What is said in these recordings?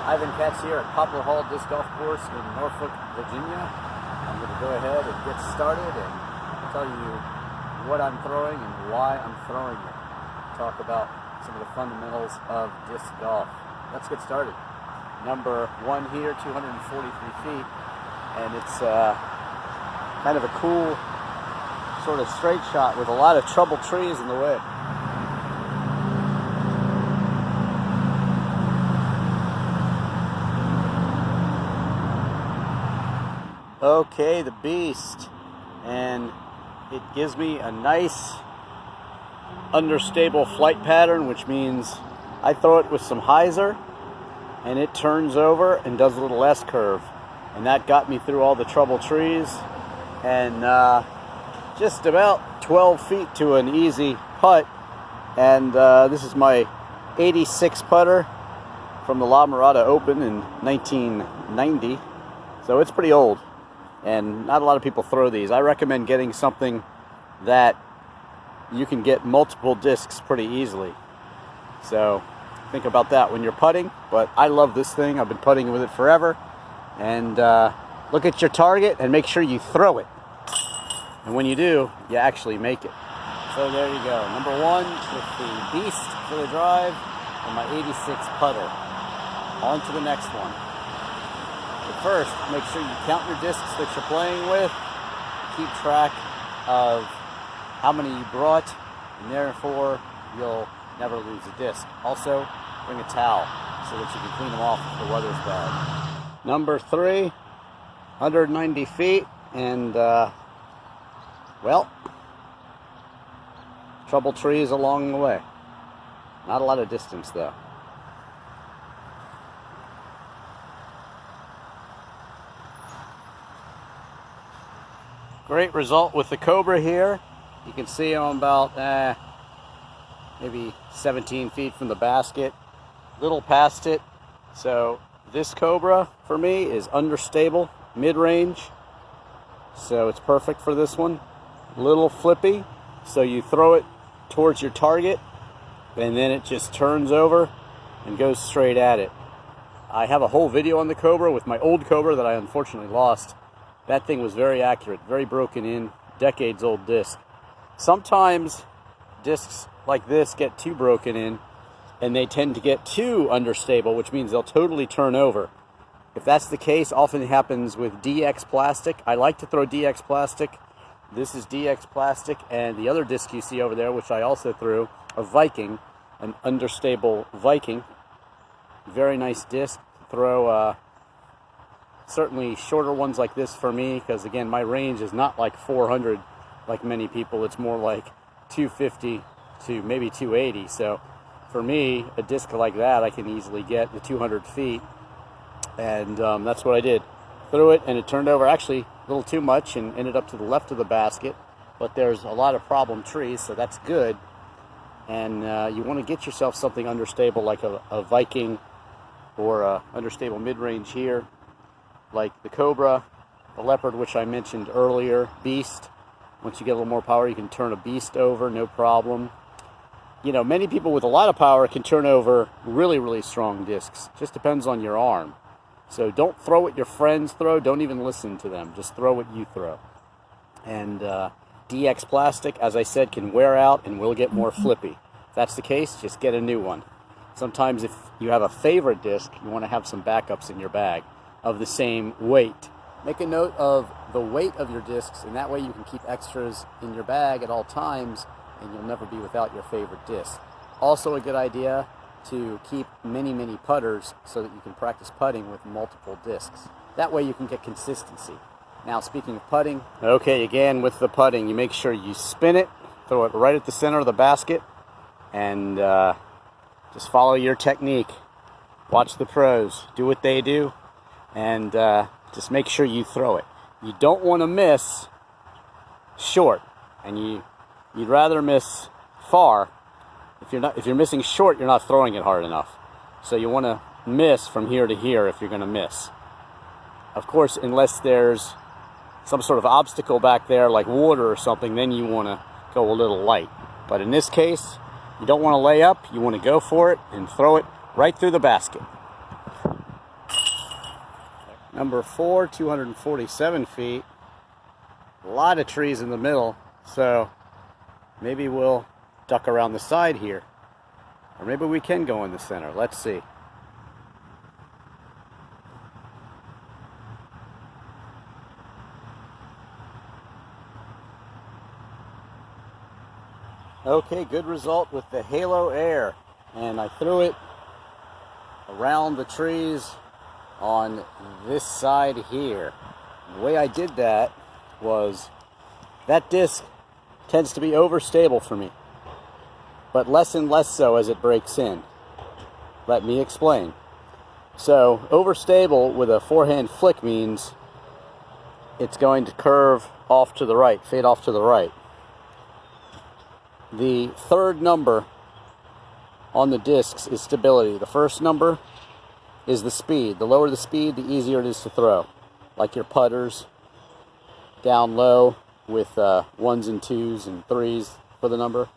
Ivan Katz here at Poplar Hall Disc Golf Course in Norfolk, Virginia. I'm going to go ahead and get started and tell you what I'm throwing and why I'm throwing it. Talk about some of the fundamentals of disc golf. Let's get started. Number one here, 243 feet, and it's kind of a cool sort of straight shot with a lot of trouble trees in the way. Okay, the beast, and it gives me a nice understable flight pattern, which means I throw it with some hyzer and it turns over and does a little S curve, and that got me through all the trouble trees and just about 12 feet to an easy putt. And this is my 86 putter from the La Mirada Open in 1990, so it's pretty old. And not a lot of people throw these. I recommend getting something that you can get multiple discs pretty easily. So think about that when you're putting. But I love this thing. I've been putting with it forever. And look at your target and make sure you throw it. And when you do, you actually make it. So there you go. Number one with the beast for the drive and my 86 putter. On to the next one. But first, make sure you count your discs that you're playing with. Keep track of how many you brought, and therefore you'll never lose a disc. Also, bring a towel so that you can clean them off if the weather's bad. Number three, 190 feet, and well, trouble trees along the way. Not a lot of distance though. Great result with the Cobra here. You can see I'm about maybe 17 feet from the basket, little past it. So this Cobra for me is understable, mid-range. So it's perfect for this one. Little flippy, so you throw it towards your target and then it just turns over and goes straight at it. I have a whole video on the Cobra with my old Cobra that I unfortunately lost. That thing was very accurate, very broken in, decades old disc. Sometimes discs like this get too broken in and they tend to get too understable, which means they'll totally turn over. If that's the case, often happens with DX plastic. I like to throw DX plastic. This is DX plastic, and the other disc you see over there, which I also threw, a Viking, an understable Viking. Very nice disc to throw. Certainly shorter ones like this for me, because again, my range is not like 400 like many people. It's more like 250 to maybe 280. So for me, a disc like that, I can easily get the 200 feet. And that's what I did. Threw it and it turned over actually a little too much and ended up to the left of the basket. But there's a lot of problem trees, so that's good. And you want to get yourself something understable like a Viking or a understable mid-range here, like the Cobra, the Leopard, which I mentioned earlier, Beast. Once you get a little more power, you can turn a Beast over, no problem. You know, many people with a lot of power can turn over really, really strong discs. Just depends on your arm. So don't throw what your friends throw. Don't even listen to them. Just throw what you throw. And DX plastic, as I said, can wear out and will get more flippy. If that's the case, just get a new one. Sometimes if you have a favorite disc, you want to have some backups in your bag of the same weight. Make a note of the weight of your discs, and that way you can keep extras in your bag at all times, and you'll never be without your favorite disc. Also a good idea to keep many, many putters so that you can practice putting with multiple discs. That way you can get consistency. Now, speaking of putting, okay, again with the putting, you make sure you spin it, throw it right at the center of the basket, and just follow your technique. Watch the pros, do what they do, and just make sure you throw it. You don't want to miss short, and you'd rather miss far. If you're missing short, you're not throwing it hard enough. So you want to miss from here to here if you're going to miss. Of course, unless there's some sort of obstacle back there like water or something, then you want to go a little light. But in this case, you don't want to lay up, you want to go for it and throw it right through the basket. Number 4, 247 feet. A lot of trees in the middle, so maybe we'll duck around the side here. Or maybe we can go in the center. Let's see. Okay, good result with the halo air. And I threw it around the trees on this side here. The way I did that was, that disc tends to be overstable for me, but less and less so as it breaks in. Let me explain. So overstable with a forehand flick means it's going to curve off to the right, fade off to the right. The third number on the discs is stability. The first number is the speed. The lower the speed, the easier it is to throw. Like your putters, down low with 1s and 2s and 3s for the number.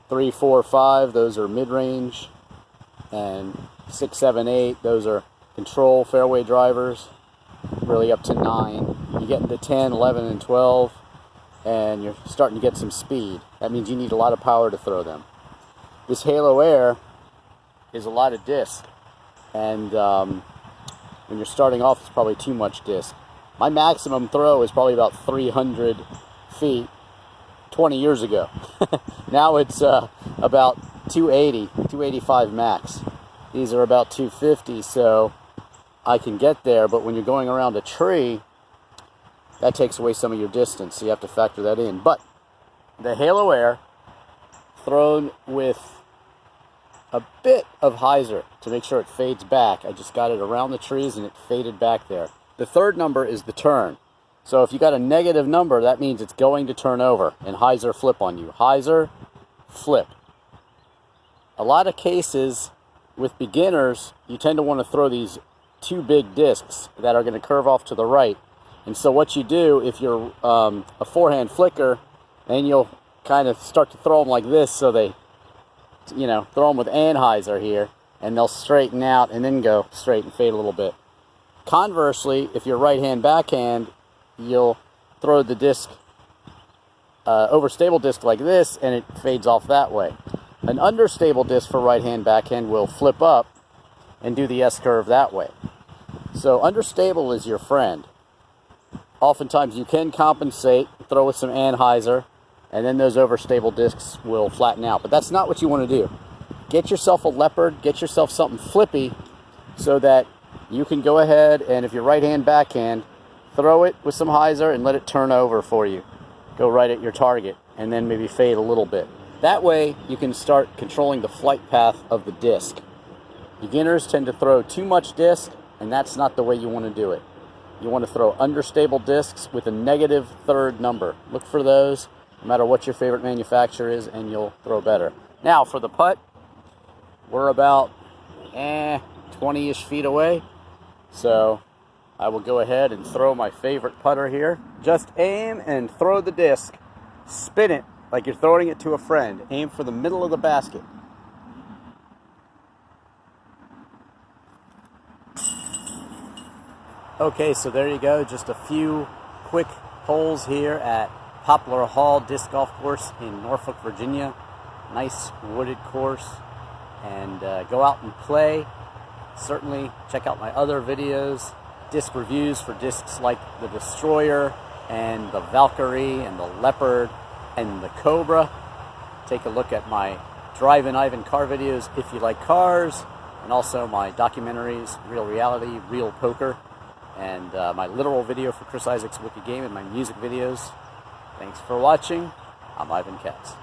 3, 4, 5, those are mid-range. And 6, 7, 8, those are control fairway drivers. Really up to 9. You get into 10, 11, and 12. And you're starting to get some speed. That means you need a lot of power to throw them. This halo air is a lot of disc, and when you're starting off, it's probably too much disc. My maximum throw is probably about 300 feet 20 years ago. Now it's about 280, 285 max. These are about 250, so I can get there, but when you're going around a tree, that takes away some of your distance, so you have to factor that in. But the halo air thrown with a bit of hyzer to make sure it fades back. I just got it around the trees and it faded back there. The third number is the turn. So if you got a negative number, that means it's going to turn over and hyzer flip on you. Hyzer flip. A lot of cases with beginners, you tend to want to throw these two big discs that are going to curve off to the right. And so what you do, if you're a forehand flicker, then you'll kind of start to throw them like this, so they, you know, throw them with anhyzer here, and they'll straighten out and then go straight and fade a little bit. Conversely, if you're right-hand backhand, you'll throw the disc, overstable disc like this, and it fades off that way. An understable disc for right-hand backhand will flip up and do the S-curve that way. So understable is your friend. Oftentimes you can compensate, throw with some anhyzer, and then those overstable discs will flatten out. But that's not what you want to do. Get yourself a leopard, get yourself something flippy, so that you can go ahead and, if you're right-hand backhand, throw it with some hyzer and let it turn over for you. Go right at your target, and then maybe fade a little bit. That way you can start controlling the flight path of the disc. Beginners tend to throw too much disc, and that's not the way you want to do it. You want to throw understable discs with a negative third number. Look for those, no matter what your favorite manufacturer is, and you'll throw better. Now for the putt, we're about 20-ish feet away. So I will go ahead and throw my favorite putter here. Just aim and throw the disc. Spin it like you're throwing it to a friend. Aim for the middle of the basket. Okay, so there you go. Just a few quick holes here at Poplar Hall Disc Golf Course in Norfolk, Virginia. Nice wooded course. And go out and play. Certainly check out my other videos. Disc reviews for discs like the Destroyer and the Valkyrie and the Leopard and the Cobra. Take a look at my Drivin Ivan car videos if you like cars. And also my documentaries, Real Reality, Real Poker. And my literal video for Chris Isaac's Wicked Game and my music videos. Thanks for watching. I'm Ivan Katz.